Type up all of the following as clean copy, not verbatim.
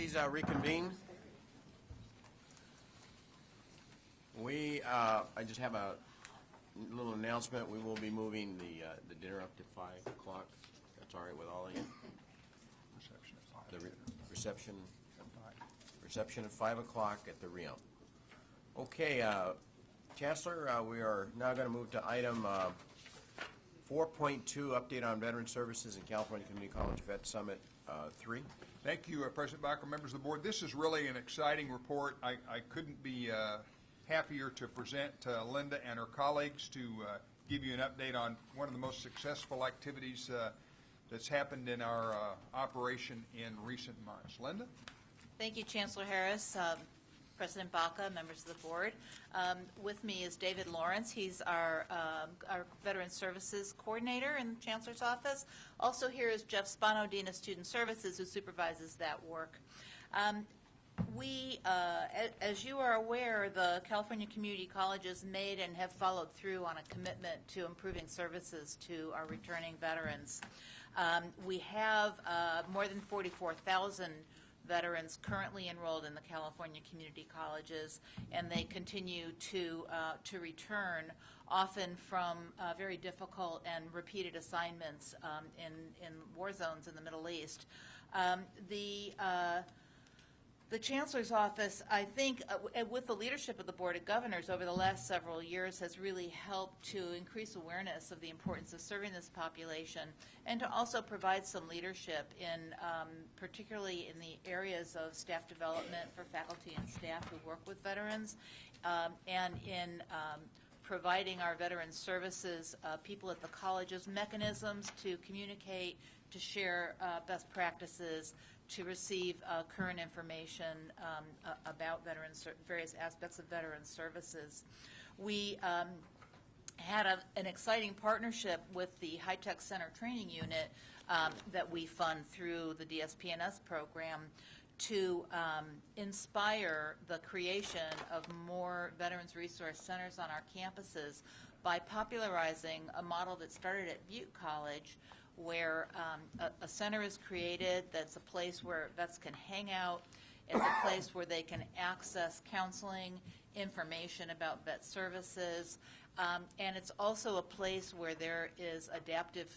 please reconvene. I just have a little announcement. We will be moving the dinner up to 5 o'clock. That's all right with all of you? Reception at 5. The reception at 5 o'clock at the Rio. Okay, Chancellor, we are now going to move to item 4.2, update on veteran services in California Community College Vet Summit 3. Thank you, President Backer, members of the board. This is really an exciting report. I couldn't be happier to present to Linda and her colleagues to give you an update on one of the most successful activities that's happened in our operation in recent months. Linda? Thank you, Chancellor Harris, President Baca, members of the board. With me is David Lawrence. He's our Veteran Services Coordinator in the Chancellor's office. Also here is Jeff Spano, Dean of Student Services, who supervises that work. As you are aware, the California Community Colleges made and have followed through on a commitment to improving services to our returning veterans. We have more than 44,000 veterans currently enrolled in the California community colleges, and they continue to return, often from very difficult and repeated assignments in war zones in the Middle East. The Chancellor's Office, I think, with the leadership of the Board of Governors over the last several years, has really helped to increase awareness of the importance of serving this population and to also provide some leadership in, particularly in the areas of staff development for faculty and staff who work with veterans, and in providing our veteran services people at the colleges mechanisms to communicate, to share best practices, to receive current information about various aspects of veteran services. We had an exciting partnership with the High Tech Center Training Unit that we fund through the DSPNS program to inspire the creation of more Veterans Resource Centers on our campuses by popularizing a model that started at Butte College, where a center is created that's a place where vets can hang out. It's a place where they can access counseling, information about vet services, and it's also a place where there is adaptive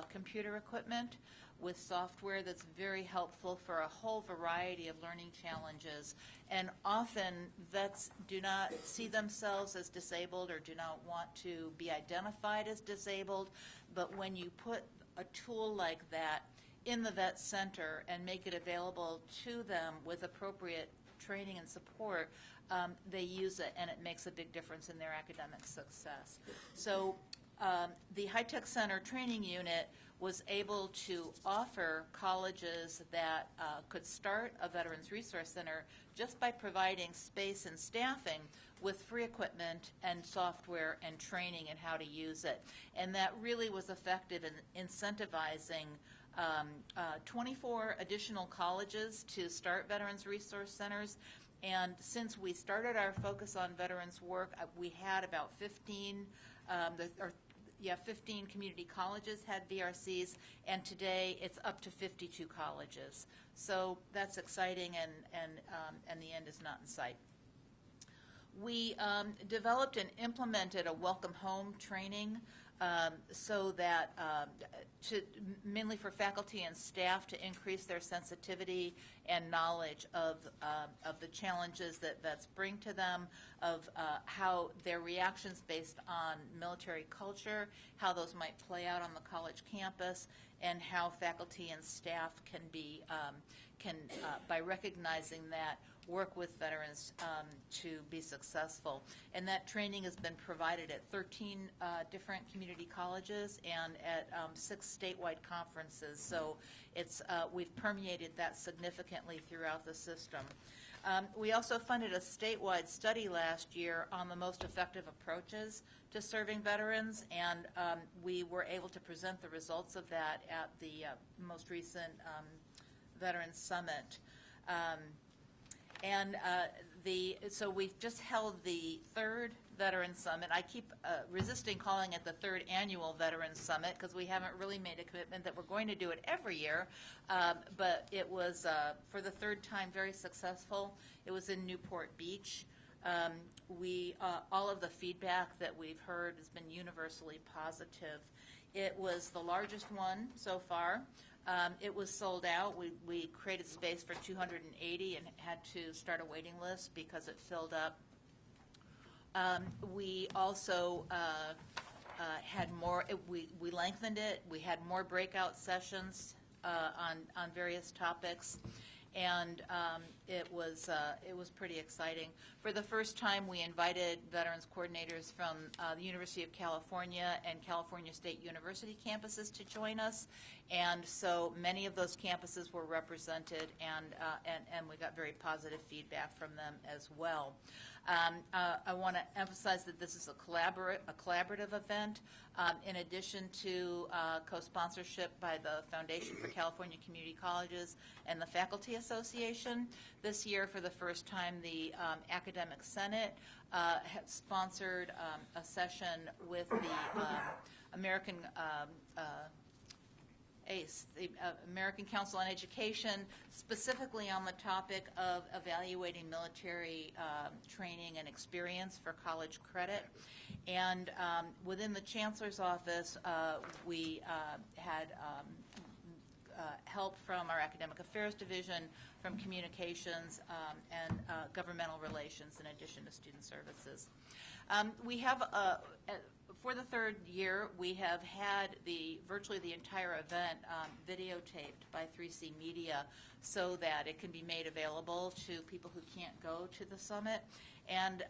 computer equipment with software that's very helpful for a whole variety of learning challenges. And often vets do not see themselves as disabled or do not want to be identified as disabled, but when you put a tool like that in the vet center and make it available to them with appropriate training and support, they use it, and it makes a big difference in their academic success. So the High Tech Center Training Unit was able to offer colleges that could start a Veterans Resource Center just by providing space and staffing with free equipment and software and training in how to use it. And that really was effective in incentivizing 24 additional colleges to start Veterans Resource Centers. And since we started our focus on veterans work, we had about 15 community colleges had VRCs, and today it's up to 52 colleges. So that's exciting, and the end is not in sight. We developed and implemented a welcome home training so that mainly for faculty and staff to increase their sensitivity and knowledge of the challenges that vets bring to them, of how their reactions based on military culture, how those might play out on the college campus, and how faculty and staff can be by recognizing that, work with veterans to be successful. And that training has been provided at 13 different community colleges and at 6 statewide conferences. So it's we've permeated that significantly throughout the system. We also funded a statewide study last year on the most effective approaches to serving veterans, and we were able to present the results of that at the most recent Veterans Summit. And So we've just held the third Veterans Summit. I keep resisting calling it the third annual Veterans Summit because we haven't really made a commitment that we're going to do it every year. But it was, for the third time, very successful. It was in Newport Beach. All of the feedback that we've heard has been universally positive. It was the largest one so far. It was sold out. We created space for 280 and had to start a waiting list because it filled up. We also had more, we lengthened it. We had more breakout sessions on various topics. And it was pretty exciting. For the first time, we invited veterans coordinators from the University of California and California State University campuses to join us, and so many of those campuses were represented, and we got very positive feedback from them as well. I want to emphasize that this is a collaborative event. In addition to co-sponsorship by the Foundation for California Community Colleges and the Faculty Association, this year for the first time the Academic Senate has sponsored a session with the American ACE, the American Council on Education, specifically on the topic of evaluating military training and experience for college credit. And within the Chancellor's office, we had help from our Academic Affairs Division, from Communications, and Governmental Relations, in addition to Student Services. We have for the third year, we have had virtually the entire event videotaped by 3C Media so that it can be made available to people who can't go to the summit. And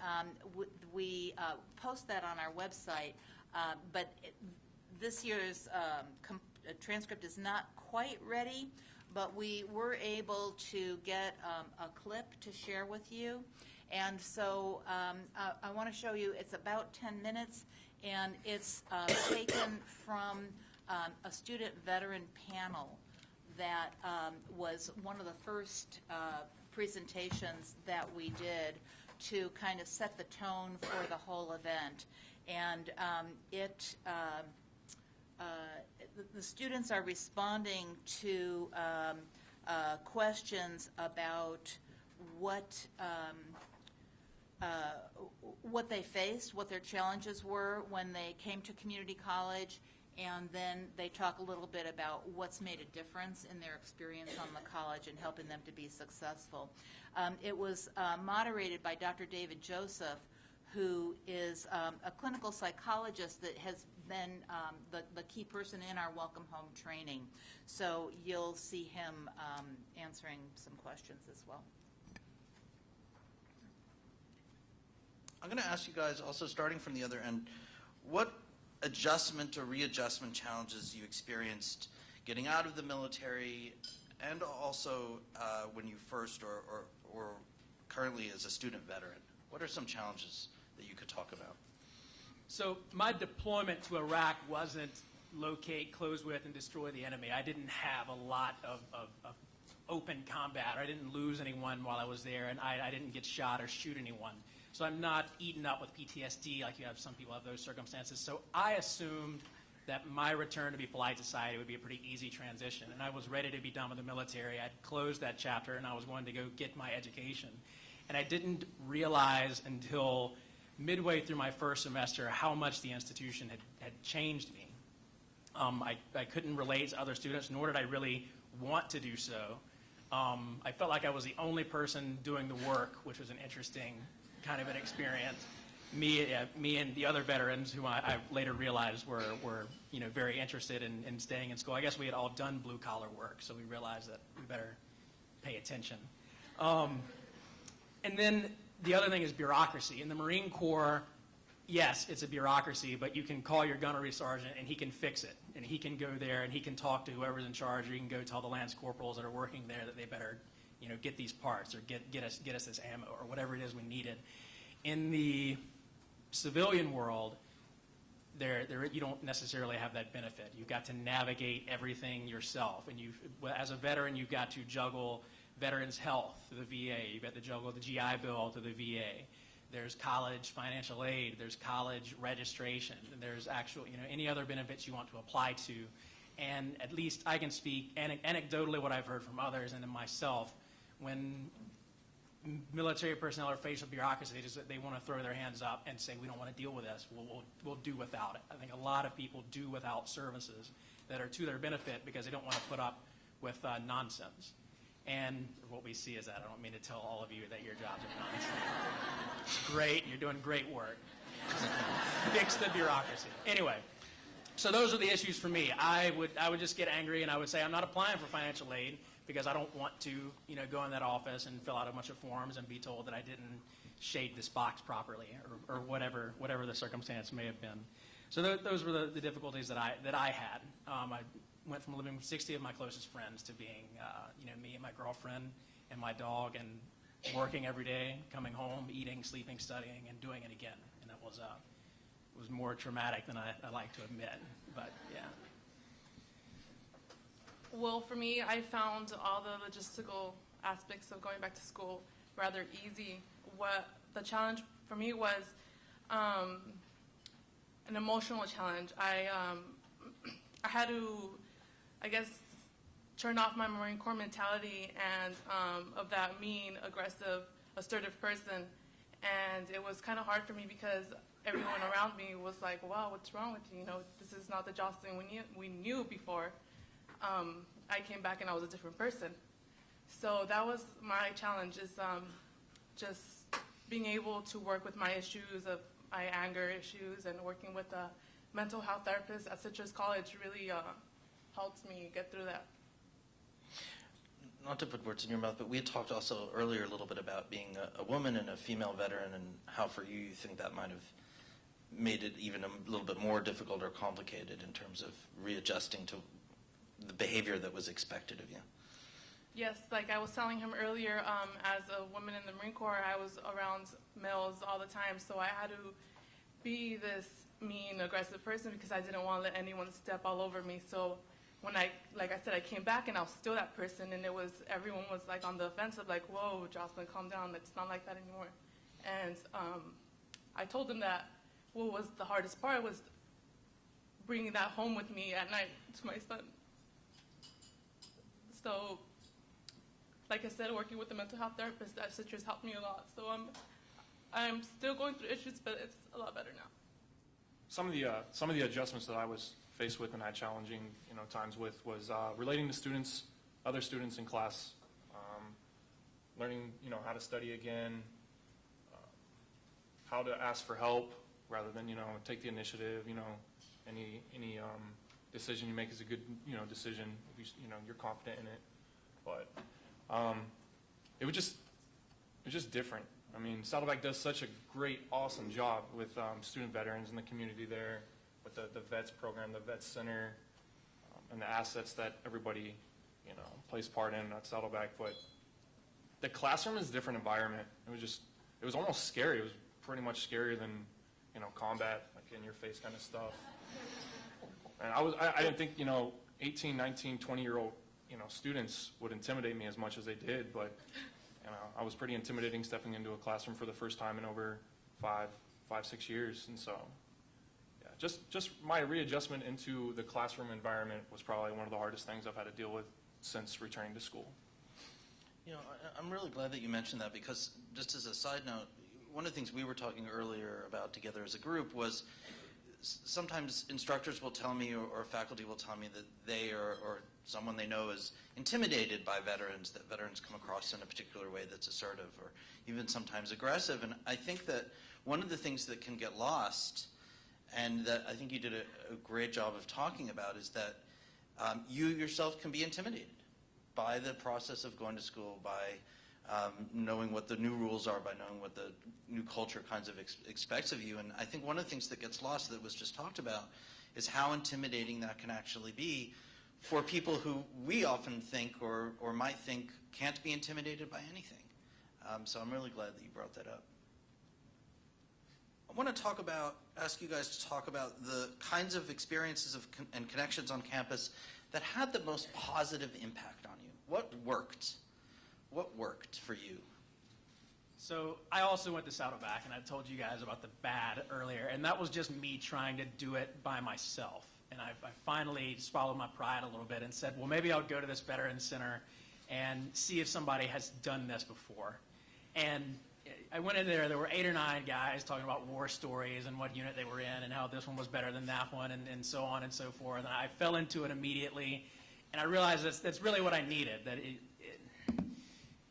we post that on our website, but this year's transcript is not quite ready, but we were able to get a clip to share with you. And so I want to show you, it's about 10 minutes, and it's taken from a student veteran panel that was one of the first presentations that we did to kind of set the tone for the whole event. And the students are responding to questions about what they faced, what their challenges were when they came to community college, and then they talk a little bit about what's made a difference in their experience on the college and helping them to be successful. It was moderated by Dr. David Joseph, who is a clinical psychologist that has been the key person in our Welcome Home training. So you'll see him answering some questions as well. I'm going to ask you guys, also starting from the other end, what adjustment or readjustment challenges you experienced getting out of the military, and also when you first or currently as a student veteran? What are some challenges that you could talk about? So my deployment to Iraq wasn't locate, close with, and destroy the enemy. I didn't have a lot of open combat. I didn't lose anyone while I was there, and I didn't get shot or shoot anyone. So I'm not eaten up with PTSD like you have some people have those circumstances. So I assumed that my return to be polite society would be a pretty easy transition. And I was ready to be done with the military. I'd closed that chapter, and I was going to go get my education. And I didn't realize until midway through my first semester how much the institution had changed me. I couldn't relate to other students, nor did I really want to do so. I felt like I was the only person doing the work, which was an interesting kind of an experience. Me and the other veterans, who I later realized were very interested in staying in school. I guess we had all done blue collar work, so we realized that we better pay attention. And then the other thing is bureaucracy. In the Marine Corps, yes, it's a bureaucracy, but you can call your gunnery sergeant and he can fix it. And he can go there and he can talk to whoever's in charge, or you can go tell the lance corporals that are working there that they better get these parts, or get us this ammo, or whatever it is we needed. In the civilian world, you don't necessarily have that benefit. You've got to navigate everything yourself, and as a veteran, you've got to juggle veterans health through the VA. You've got to juggle the GI Bill through the VA. There's college financial aid. There's college registration. And there's actual, any other benefits you want to apply to. And at least I can speak anecdotally what I've heard from others and then myself. When military personnel are faced with bureaucracy, they want to throw their hands up and say, we don't want to deal with this. We'll do without it. I think a lot of people do without services that are to their benefit because they don't want to put up with nonsense. And what we see is that, I don't mean to tell all of you that your jobs are nonsense. It's great. You're doing great work. Fix the bureaucracy. Anyway, so those are the issues for me. I would just get angry and I would say I'm not applying for financial aid because I don't want to, go in that office and fill out a bunch of forms and be told that I didn't shade this box properly or whatever the circumstance may have been. So those were the difficulties that I had. I went from living with 60 of my closest friends to being, me and my girlfriend and my dog and working every day, coming home, eating, sleeping, studying, and doing it again. And it was more traumatic than I like to admit, but yeah. Well, for me, I found all the logistical aspects of going back to school rather easy. What the challenge for me was an emotional challenge. I had to, I guess, turn off my Marine Corps mentality and of that mean, aggressive, assertive person. And it was kind of hard for me because everyone around me was like, wow, what's wrong with you? This is not the Jocelyn we knew before. I came back and I was a different person. So that was my challenge, is just being able to work with my issues of my anger issues, and working with a mental health therapist at Citrus College really helped me get through that. Not to put words in your mouth, but we had talked also earlier a little bit about being a woman and a female veteran, and how for you think that might have made it even a little bit more difficult or complicated in terms of readjusting to the behavior that was expected of you. Yes, like I was telling him earlier, as a woman in the Marine Corps, I was around males all the time, so I had to be this mean, aggressive person because I didn't want to let anyone step all over me. So when like I said, I came back and I was still that person, and everyone was like on the offensive, like, whoa, Jocelyn, calm down, it's not like that anymore. And I told him that what was the hardest part was bringing that home with me at night to my son. So, like I said, working with the mental health therapist at Citrus helped me a lot. So I'm still going through issues, but it's a lot better now. Some of the adjustments that I was faced with and had challenging times with was relating to students, other students in class, learning how to study again, how to ask for help rather than take the initiative. Any decision you make is a good decision if you're confident in it. But it was just different. I mean, Saddleback does such a great, awesome job with student veterans in the community there, with the VETS program, the VETS Center, and the assets that everybody plays part in at Saddleback. But the classroom is a different environment. It was almost scary. It was pretty much scarier than combat, like in your face kind of stuff. And I didn't think 18, 19, 20-year-old students would intimidate me as much as they did, but I was pretty intimidating stepping into a classroom for the first time in over 5-6 years. And so yeah, just my readjustment into the classroom environment was probably one of the hardest things I've had to deal with since returning to school. I'm really glad that you mentioned that, because just as a side note, one of the things we were talking earlier about together as a group was sometimes instructors will tell me, or faculty will tell me, that they or someone they know is intimidated by veterans, that veterans come across in a particular way that's assertive or even sometimes aggressive. And I think that one of the things that can get lost, and that I think you did a great job of talking about, is that you yourself can be intimidated by the process of going to school, by knowing what the new rules are, by knowing what the new culture kinds of expects of you. And I think one of the things that gets lost that was just talked about is how intimidating that can actually be for people who we often think or might think can't be intimidated by anything. So I'm really glad that you brought that up. I want to ask you guys to talk about the kinds of experiences and connections on campus that had the most positive impact on you. What worked? what worked for you? So I also went to Saddleback, and I told you guys about the bad earlier, and that was just me trying to do it by myself. And I finally swallowed my pride a little bit and said, well, maybe I'll go to this Veterans Center and see if somebody has done this before. And I went in there were 8 or 9 guys talking about war stories and what unit they were in and how this one was better than that one and so on and so forth. And I fell into it immediately, and I realized that's really what I needed, that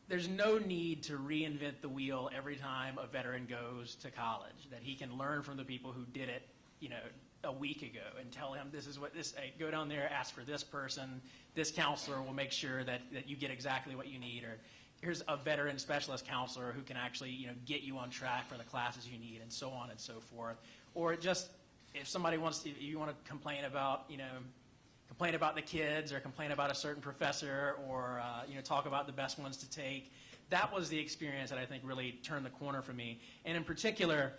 there's no need to reinvent the wheel every time a veteran goes to college, that he can learn from the people who did it, a week ago and tell him this is what hey, go down there, ask for this person, this counselor will make sure that you get exactly what you need, or here's a veteran specialist counselor who can actually, get you on track for the classes you need, and so on and so forth. Or just, if you want to complain about, the kids, or complain about a certain professor, or, talk about the best ones to take. That was the experience that I think really turned the corner for me. And in particular,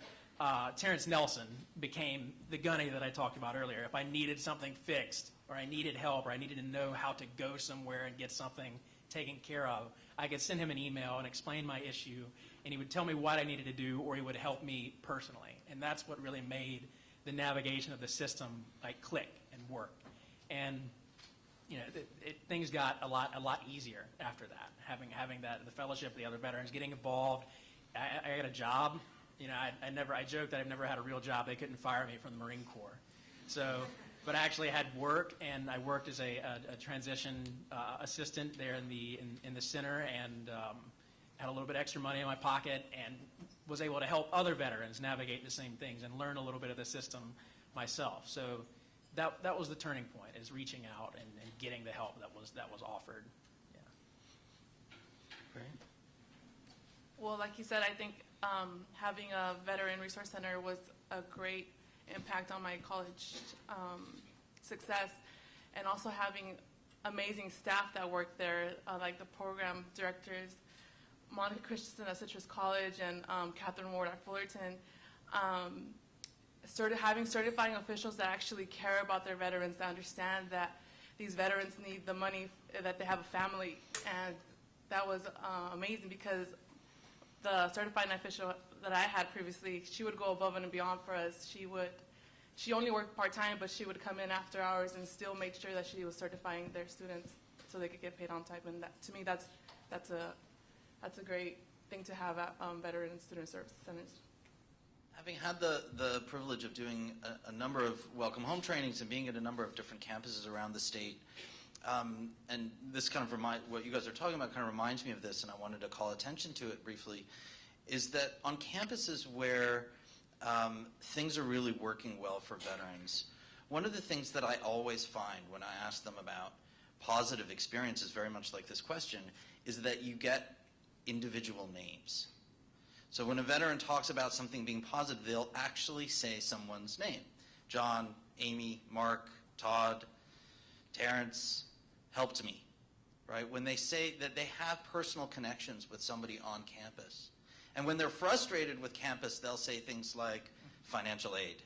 Terrence Nelson became the gunny that I talked about earlier. If I needed something fixed, or I needed help, or I needed to know how to go somewhere and get something taken care of, I could send him an email and explain my issue, and he would tell me what I needed to do, or he would help me personally. And that's what really made the navigation of the system click and work. And things got a lot easier after that. Having the fellowship, the other veterans, getting involved. I got a job. I joked that I've never had a real job. They couldn't fire me from the Marine Corps. So, but I actually had work, and I worked as a transition assistant there in the center, and had a little bit extra money in my pocket, and was able to help other veterans navigate the same things and learn a little bit of the system myself. So that was the turning point, is reaching out and getting the help that was offered. Yeah. Great. Well, like you said, I think having a veteran resource center was a great impact on my college success, and also having amazing staff that worked there, like the program directors, Monica Christensen at Citrus College and Catherine Ward at Fullerton. Having certifying officials that actually care about their veterans, that understand that these veterans need the money, that they have a family, and that was amazing, because the certifying official that I had previously, she would go above and beyond for us. She only worked part-time, but she would come in after hours and still make sure that she was certifying their students so they could get paid on time. And that, to me, that's a great thing to have at veteran and student service centers. Having had the privilege of doing a number of welcome home trainings and being at a number of different campuses around the state, and this kind of what you guys are talking about kind of reminds me of this, and I wanted to call attention to it briefly, is that on campuses where things are really working well for veterans, one of the things that I always find when I ask them about positive experiences, very much like this question, is that you get individual names. So when a veteran talks about something being positive, they'll actually say someone's name. John, Amy, Mark, Todd, Terrence helped me, right? When they say that they have personal connections with somebody on campus. And when they're frustrated with campus, they'll say things like financial aid.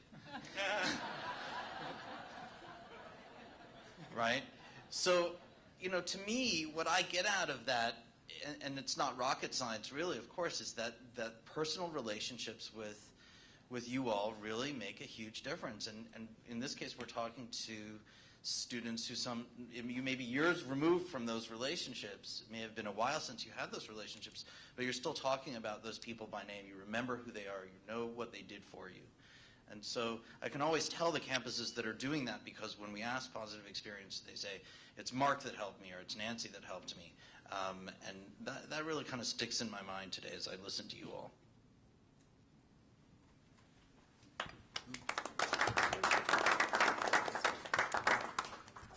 Right? So, to me, what I get out of that, and it's not rocket science really, of course, is that personal relationships with you all really make a huge difference. And in this case, we're talking to students who you may be years removed from those relationships. It may have been a while since you had those relationships, but you're still talking about those people by name. You remember who they are. You know what they did for you. And so I can always tell the campuses that are doing that, because when we ask positive experience, they say, it's Mark that helped me, or it's Nancy that helped me. And that really kind of sticks in my mind today as I listen to you all.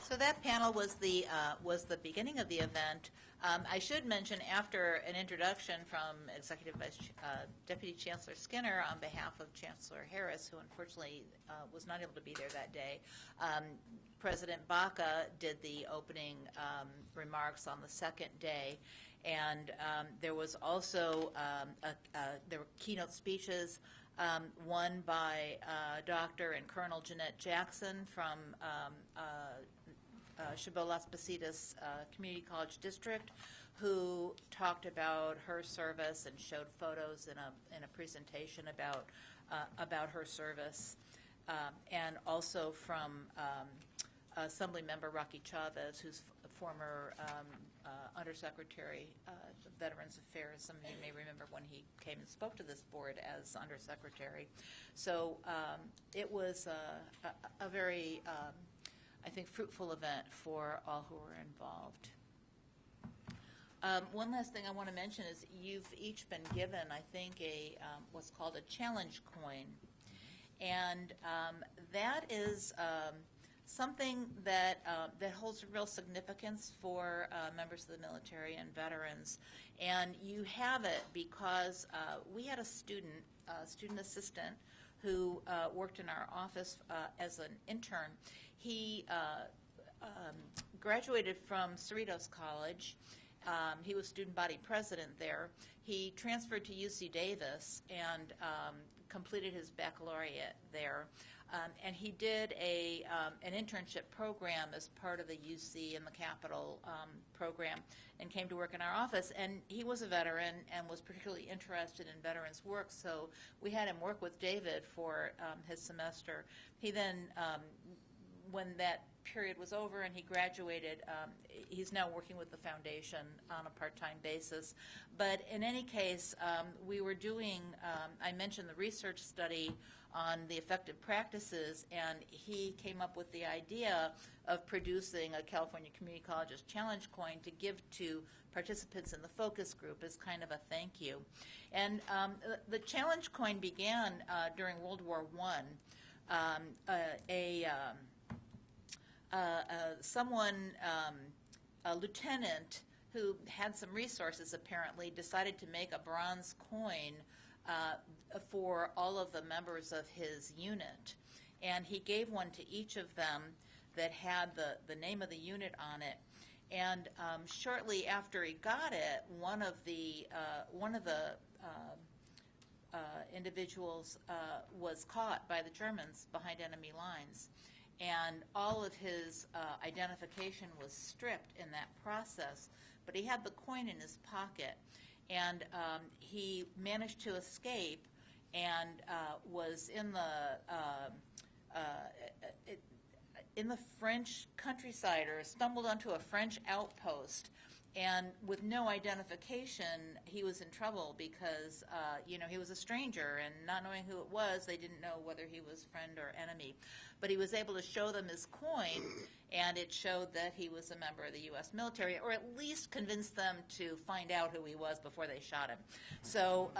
So that panel was the beginning of the event. I should mention, after an introduction from Deputy Chancellor Skinner on behalf of Chancellor Harris, who unfortunately was not able to be there that day, President Baca did the opening remarks on the second day, and there was also there were keynote speeches. One by Dr. and Colonel Jeanette Jackson from Chabot Las Positas Community College District, who talked about her service and showed photos in a presentation about her service, and also from Assembly Member Rocky Chavez, who's former Undersecretary of Veterans Affairs. Some of you may remember when he came and spoke to this board as Undersecretary. So it was a very, I think, fruitful event for all who were involved. One last thing I want to mention is you've each been given, I think, a what's called a challenge coin. And that is something that holds real significance for members of the military and veterans. And you have it because we had a student assistant who worked in our office as an intern. He graduated from Cerritos College. He was student body president there. He transferred to UC Davis and completed his baccalaureate there. And he did an internship program as part of the UC and the Capital program and came to work in our office. And he was a veteran and was particularly interested in veterans' work, so we had him work with David for his semester. He then, when that period was over and he graduated, he's now working with the foundation on a part-time basis. But in any case, we were doing, I mentioned the research study on the effective practices, and he came up with the idea of producing a California Community Colleges Challenge coin to give to participants in the focus group as kind of a thank you. And the challenge coin began during World War I. A lieutenant who had some resources apparently decided to make a bronze coin for all of the members of his unit. And he gave one to each of them that had the name of the unit on it. And shortly after he got it, one of the individuals was caught by the Germans behind enemy lines. And all of his identification was stripped in that process, but he had the coin in his pocket, and he managed to escape and was in the French countryside, or stumbled onto a French outpost. And with no identification, he was in trouble because, he was a stranger, and not knowing who it was, they didn't know whether he was friend or enemy. But he was able to show them his coin, and it showed that he was a member of the U.S. military, or at least convinced them to find out who he was before they shot him. So,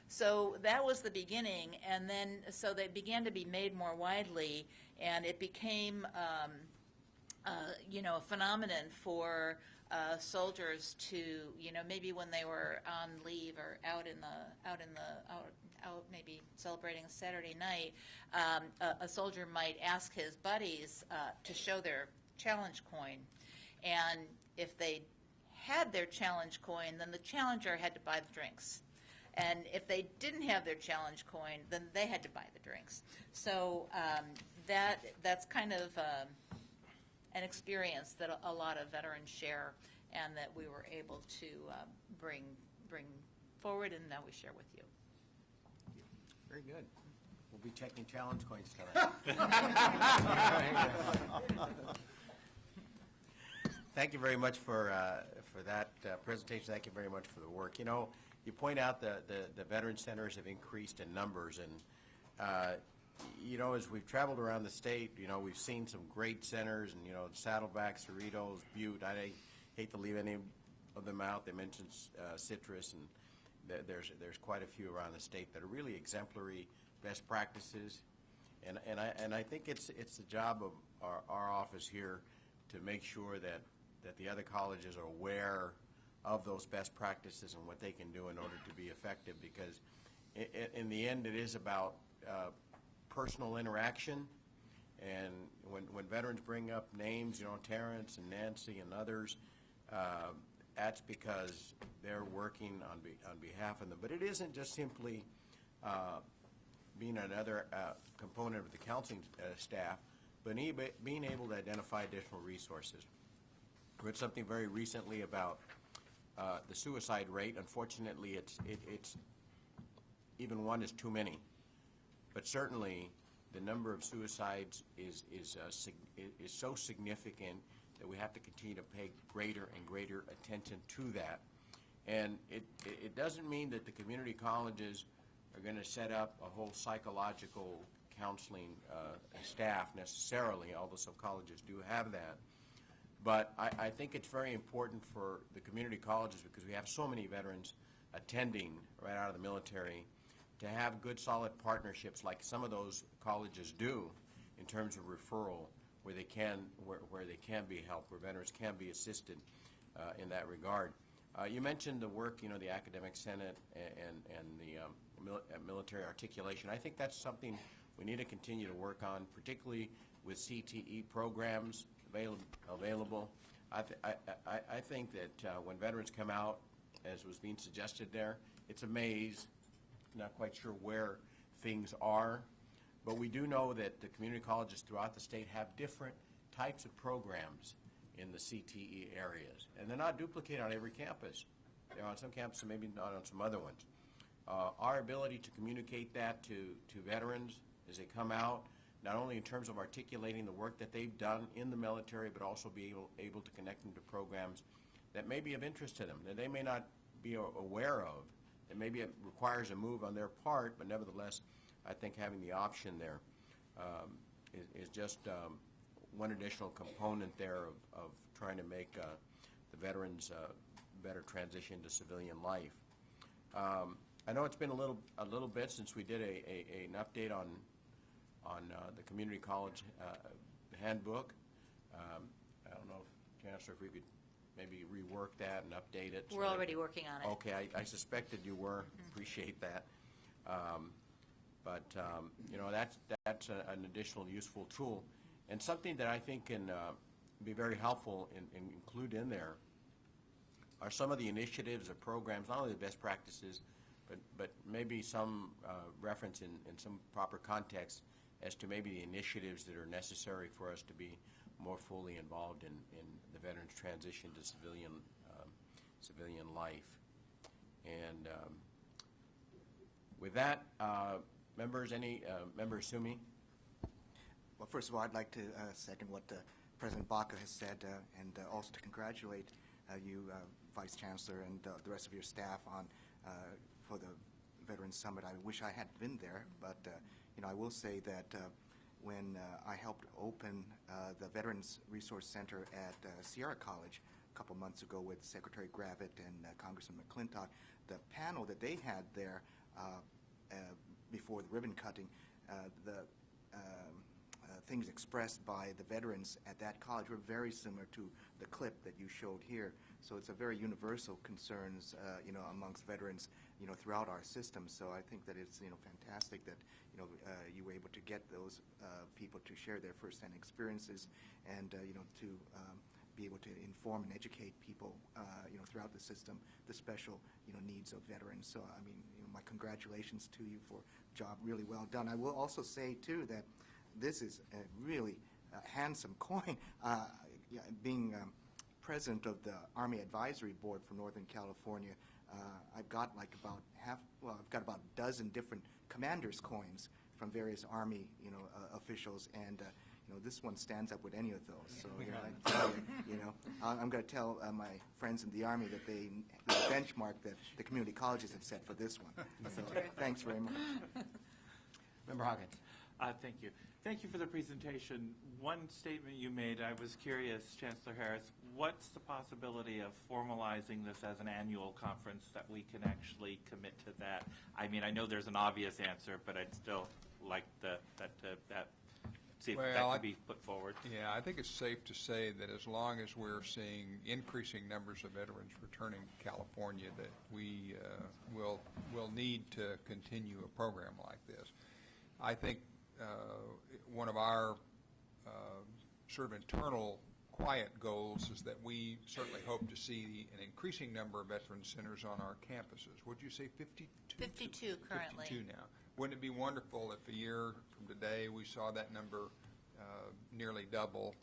so that was the beginning, and then so they began to be made more widely, and it became, a phenomenon for soldiers to, maybe when they were on leave or out maybe celebrating a Saturday night, a soldier might ask his buddies to show their challenge coin. And if they had their challenge coin, then the challenger had to buy the drinks. And if they didn't have their challenge coin, then they had to buy the drinks. So that's kind of an experience that a lot of veterans share, and that we were able to bring forward, and now we share with you. Very good. We'll be checking challenge coins tonight. Thank you very much for that presentation. Thank you very much for the work. You point out the Veteran Centers have increased in numbers, and as we've traveled around the state, we've seen some great centers, and Saddleback, Cerritos, Butte. I hate to leave any of them out. They mentioned Citrus, and there's quite a few around the state that are really exemplary best practices, and I think it's the job of our office here to make sure that the other colleges are aware of those best practices and what they can do in order to be effective, because in the end it is about personal interaction. And when veterans bring up names, Terrence and Nancy and others, that's because they're working on behalf of them. But it isn't just simply being another component of the counseling staff, but being able to identify additional resources. I read something very recently about the suicide rate. Unfortunately, it's even one is too many. But certainly, the number of suicides is so significant that we have to continue to pay greater and greater attention to that. And it doesn't mean that the community colleges are going to set up a whole psychological counseling staff necessarily, although some colleges do have that. But I think it's very important for the community colleges, because we have so many veterans attending right out of the military, to have good, solid partnerships like some of those colleges do in terms of referral, where they can be helped, where veterans can be assisted in that regard. You mentioned the work, the Academic Senate and the military articulation. I think that's something we need to continue to work on, particularly with CTE programs available. I think that when veterans come out, as was being suggested there, it's a maze. Not quite sure where things are, but we do know that the community colleges throughout the state have different types of programs in the CTE areas, and they're not duplicated on every campus. They're on some campuses, maybe not on some other ones. Our ability to communicate that to veterans as they come out, not only in terms of articulating the work that they've done in the military, but also be able to connect them to programs that may be of interest to them, that they may not be aware of, that maybe it requires a move on their part, but nevertheless, I think having the option there is just one additional component there of trying to make the veterans better transition to civilian life. I know it's been a little bit since we did an update on the community college handbook. I don't know, Chancellor, if we could maybe rework that and update it. We're already working on it. Okay, I suspected you were. Appreciate that. But that's an additional useful tool, and something that I think can be very helpful and include in there are some of the initiatives or programs, not only the best practices, but maybe some reference in some proper context as to maybe the initiatives that are necessary for us to be more fully involved in the veterans' transition to civilian life. And with that, members, Member Sumi? Well, first of all, I'd like to second what President Baca has said, and also to congratulate you, Vice Chancellor, and the rest of your staff for the Veterans Summit. I wish I had been there, but I will say that when I helped open the Veterans Resource Center at Sierra College a couple months ago with Secretary Gravitt and Congressman McClintock, the panel that they had there before the ribbon cutting, the things expressed by the veterans at that college were very similar to the clip that you showed here. So it's a very universal concerns, amongst veterans, throughout our system. So I think that it's, fantastic that, you were able to get those people to share their firsthand experiences and, to be able to inform and educate people, throughout the system, the special, needs of veterans. So, I mean, my congratulations to you for a job really well done. I will also say, too, that this is a really handsome coin. Being president of the Army Advisory Board for Northern California, I've got like I've got about a dozen different commanders' coins from various Army, officials, and this one stands up with any of those. So, I tell you, I'm going to tell my friends in the Army that the benchmark that the community colleges have set for this one. So, thanks very much. Member Hawkins. Thank you. Thank you for the presentation. One statement you made, I was curious, Chancellor Harris, what's the possibility of formalizing this as an annual conference that we can actually commit to that? I mean, I know there's an obvious answer, but I'd still like see if that could be put forward. Yeah, I think it's safe to say that as long as we're seeing increasing numbers of veterans returning to California, that we will need to continue a program like this. I think one of our sort of internal quiet goals is that we certainly hope to see an increasing number of veteran centers on our campuses. Would you say 52? 52 currently. 52 now. Wouldn't it be wonderful if a year from today we saw that number nearly double?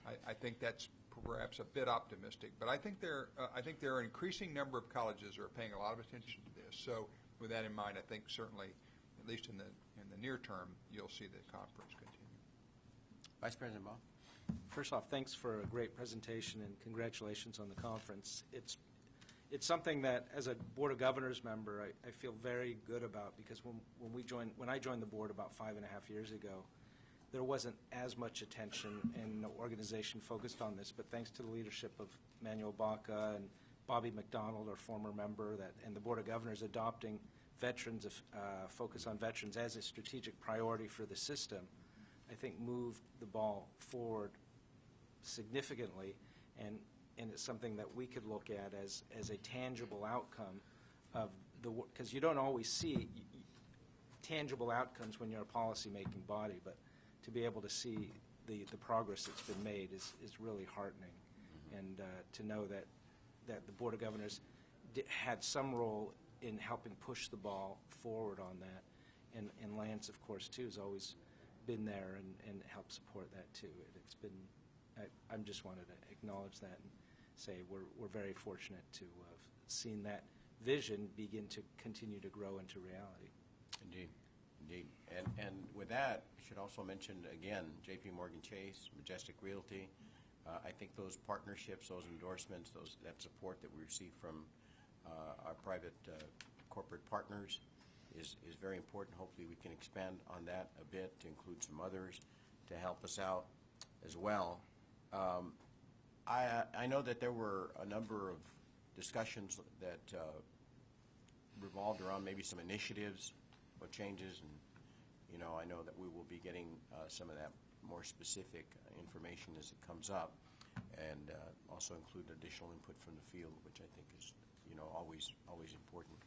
I think that's perhaps a bit optimistic, but I think there are an increasing number of colleges that are paying a lot of attention to this. So with that in mind, I think certainly, at least in the near term, you'll see the conference continue. Vice President Baugh? First off, thanks for a great presentation and congratulations on the conference. It's something that, as a Board of Governors member, I feel very good about, because when I joined the board about 5.5 years ago, there wasn't as much attention and no organization focused on this, but thanks to the leadership of Manuel Baca and Bobby McDonald, our former member, and the Board of Governors adopting focus on veterans as a strategic priority for the system, I think moved the ball forward significantly, and it's something that we could look at as a tangible outcome of the work, because you don't always see tangible outcomes when you're a policy-making body, but to be able to see the progress that's been made is really heartening. And to know that the Board of Governors had some role in helping push the ball forward on that. And Lance, of course, too, has always been there and helped support that, too. It's been, I just wanted to acknowledge that and say we're very fortunate to have seen that vision begin to continue to grow into reality. Indeed. Indeed. And with that, I should also mention, again, J.P. Morgan Chase, Majestic Realty. I think those partnerships, those endorsements, that support that we receive from our private corporate partners is very important. Hopefully we can expand on that a bit to include some others to help us out as well. I know that there were a number of discussions that revolved around maybe some initiatives, what changes, and I know that we will be getting some of that more specific information as it comes up, and also include additional input from the field, which I think is always important.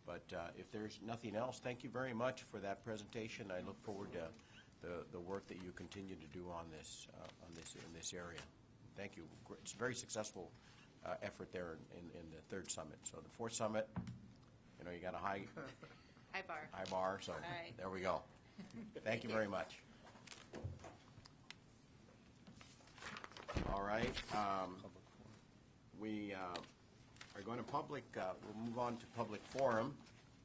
But if there's nothing else, thank you very much for that presentation. I look forward to the work that you continue to do on this in this area. Thank you. It's a very successful effort there in the third summit. So the fourth summit, you got a high bar. So right. There we go. Thank you very much. All right. We are going to public. We'll move on to public forum.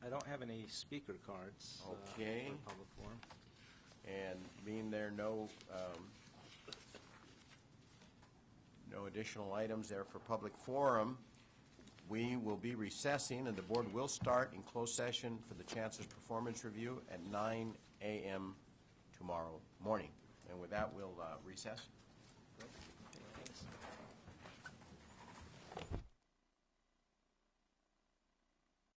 I don't have any speaker cards Okay. for public forum. And being there no additional items there for public forum, we will be recessing, and the board will start in closed session for the Chancellor's performance review at 9 a.m. tomorrow morning. And with that, we'll recess.